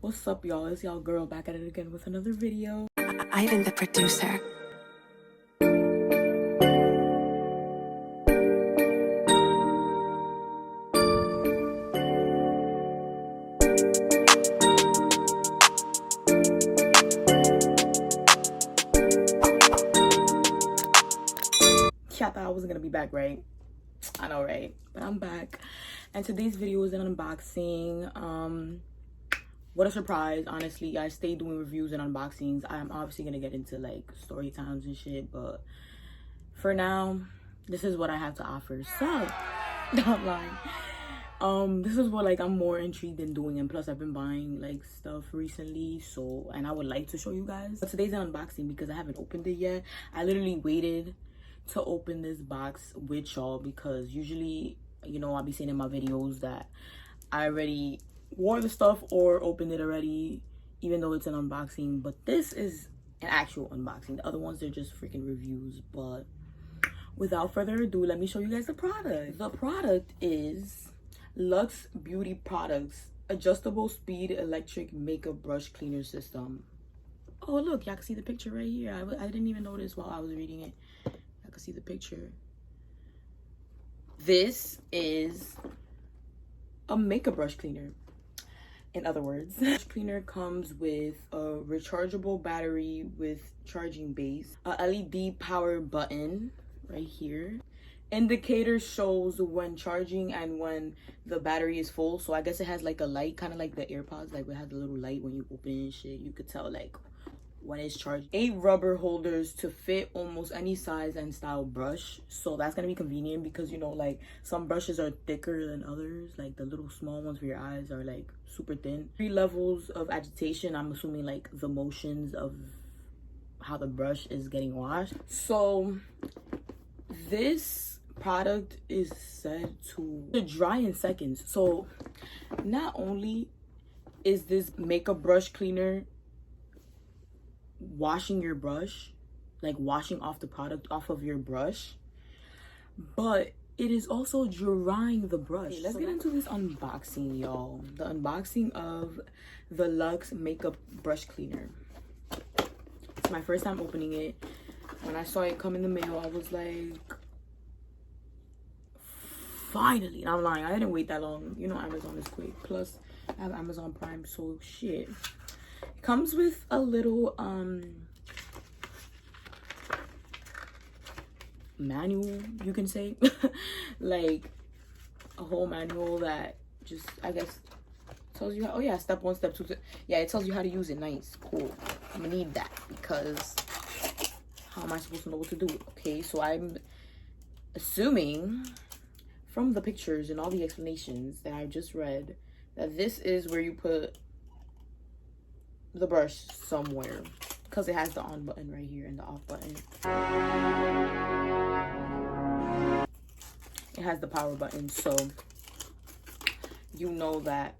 What's up, y'all? It's y'all girl back at it again with another video. Ivan the producer. Yeah, I thought I wasn't gonna be back, right? I know, right? But I'm back, and today's video is an unboxing. What a surprise. Honestly, I stay doing reviews and unboxings. I'm obviously gonna get into like story times and shit, but for now, this is what I have to offer. So not lying. This is what like I'm more intrigued in doing, and plus I've been buying like stuff recently, so, and I would like to show you guys. But today's an unboxing because I haven't opened it yet. I literally waited to open this box with y'all because usually, you know, I'll be saying in my videos that I already wore the stuff or opened it already, even though it's an unboxing. But this is an actual unboxing. The other ones, they're just freaking reviews. But without further ado, let me show you guys the product. The product is Luxe Beauty Products Adjustable Speed Electric Makeup Brush Cleaner System. Oh, look, y'all can see the picture right here. I didn't even notice while I was reading it. Y'all can see the picture. This is a makeup brush cleaner. In other words, brush cleaner comes with a rechargeable battery with charging base, a LED power button right here. Indicator shows when charging and when the battery is full. So I guess it has like a light, kind of like the AirPods, like it has a little light when you open it and shit. You could tell like when it's charged. 8 rubber holders to fit almost any size and style brush, so that's gonna be convenient because, you know, like some brushes are thicker than others. Like the little small ones for your eyes are like super thin. 3 levels of agitation. I'm assuming like the motions of how the brush is getting washed. So this product is said to dry in seconds. So not only is this makeup brush cleaner washing your brush, like washing off the product off of your brush, but it is also drying the brush. Okay, let's get into this unboxing, y'all. The unboxing of the Luxe makeup brush cleaner. It's my first time opening it. When I saw it come in the mail, I was like, finally. And I'm lying, I didn't wait that long. You know, Amazon is quick. Plus I have Amazon Prime, so shit. It comes with a little manual, you can say. Like a whole manual that just, I guess, tells you how, oh yeah, step 1, step 2, yeah, it tells you how to use it. Nice, cool. I'm gonna need that because how am I supposed to know what to do? Okay, so I'm assuming from the pictures and all the explanations that I've just read that this is where you put the brush somewhere, because it has the on button right here and the off button. It has the power button, so you know that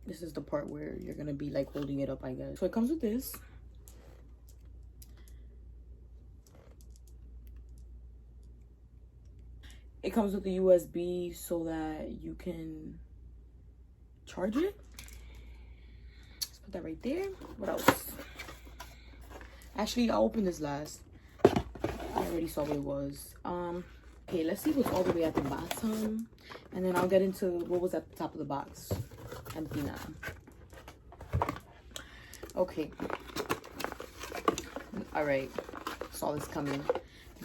this is the part where you're gonna be like holding it up, I guess. So it comes with this. It comes with the USB so that you can charge it. Put that right there. What else? Actually, I'll open this last. I already saw what it was. Okay, let's see what's all the way at the bottom, and then I'll get into what was at the top of the box. Empty now. Okay. All right. Saw this coming.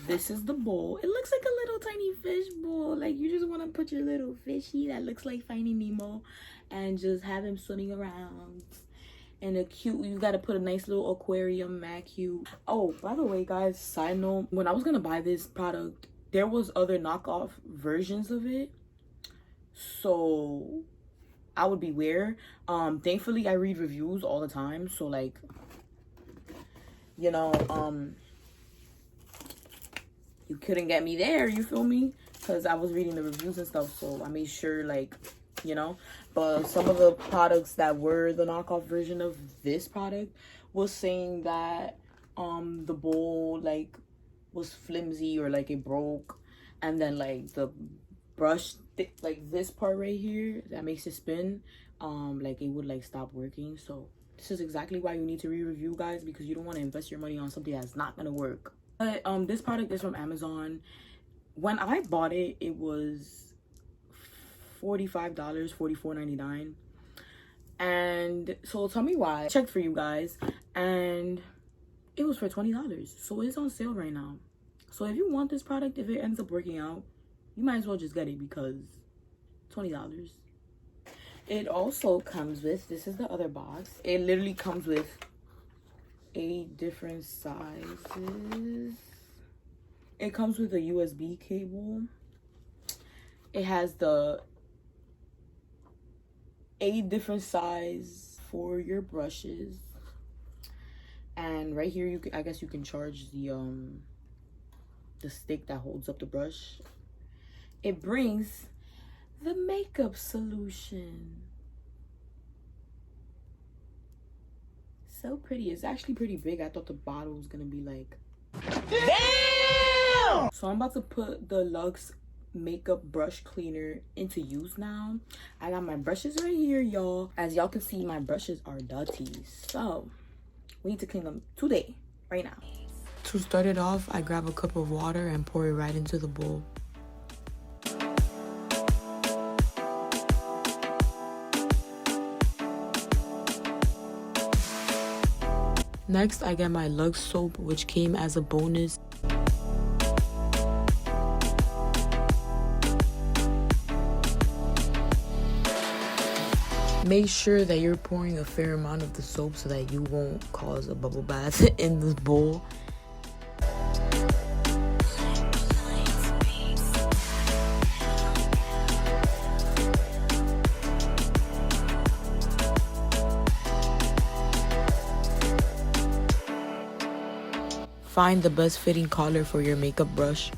This is the bowl. It looks like a little tiny fish bowl. Like you just want to put your little fishy that looks like Finding Nemo and just have him swimming around. And a cute, you got to put a nice little aquarium, mat cute. Oh, by the way, guys, side note, when I was gonna buy this product, there was other knockoff versions of it, so I would beware. Thankfully I read reviews all the time, so like, you know, you couldn't get me there, you feel me, because I was reading the reviews and stuff, so I made sure, like, you know. But some of the products that were the knockoff version of this product was saying that the bowl like was flimsy or like it broke, and then like the brush like this part right here that makes it spin like it would like stop working. So this is exactly why you need to re-review, guys, because you don't want to invest your money on something that's not gonna work. But this product is from Amazon. When I bought it, it was $45, $44.99. And so tell me why. I checked for you guys and it was for $20. So it's on sale right now. So if you want this product, if it ends up working out, you might as well just get it because $20. It also comes with, this is the other box. It literally comes with 8 different sizes. It comes with a USB cable. It has the 8 different size for your brushes. And right here, I guess you can charge the stick that holds up the brush. It brings the makeup solution. So pretty. It's actually pretty big. I thought the bottle was gonna be like, damn! So I'm about to put the Luxe makeup brush cleaner into use now. I got my brushes right here, y'all. As y'all can see, my brushes are dirty, so we need to clean them today, right now. To start it off, I grab a cup of water and pour it right into the bowl. Next, I get my Luxe soap, which came as a bonus. Make sure that you're pouring a fair amount of the soap so that you won't cause a bubble bath in this bowl. Find the best fitting color for your makeup brush.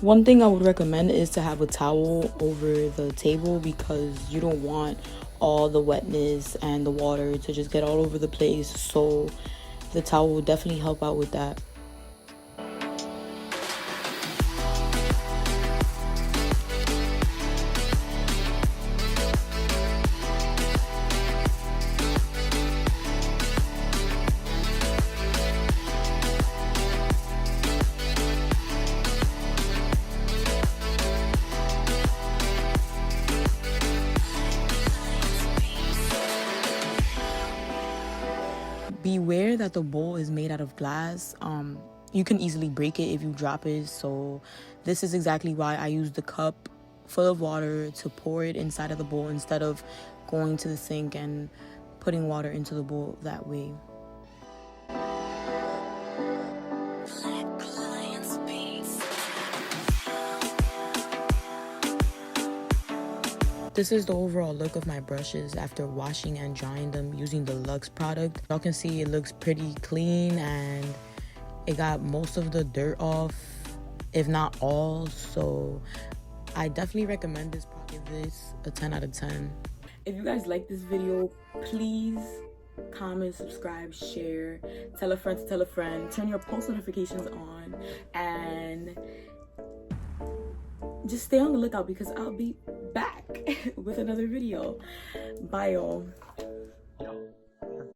One thing I would recommend is to have a towel over the table because you don't want all the wetness and the water to just get all over the place. So the towel will definitely help out with that. Beware that the bowl is made out of glass. You can easily break it if you drop it. So this is exactly why I use the cup full of water to pour it inside of the bowl instead of going to the sink and putting water into the bowl that way. This is the overall look of my brushes after washing and drying them using the Luxe product. Y'all can see it looks pretty clean and it got most of the dirt off, if not all. So I definitely recommend this product. Give this a 10 out of 10. If you guys like this video, please comment, subscribe, share, tell a friend to tell a friend, turn your post notifications on, and just stay on the lookout because I'll be back with another video. Bye, y'all.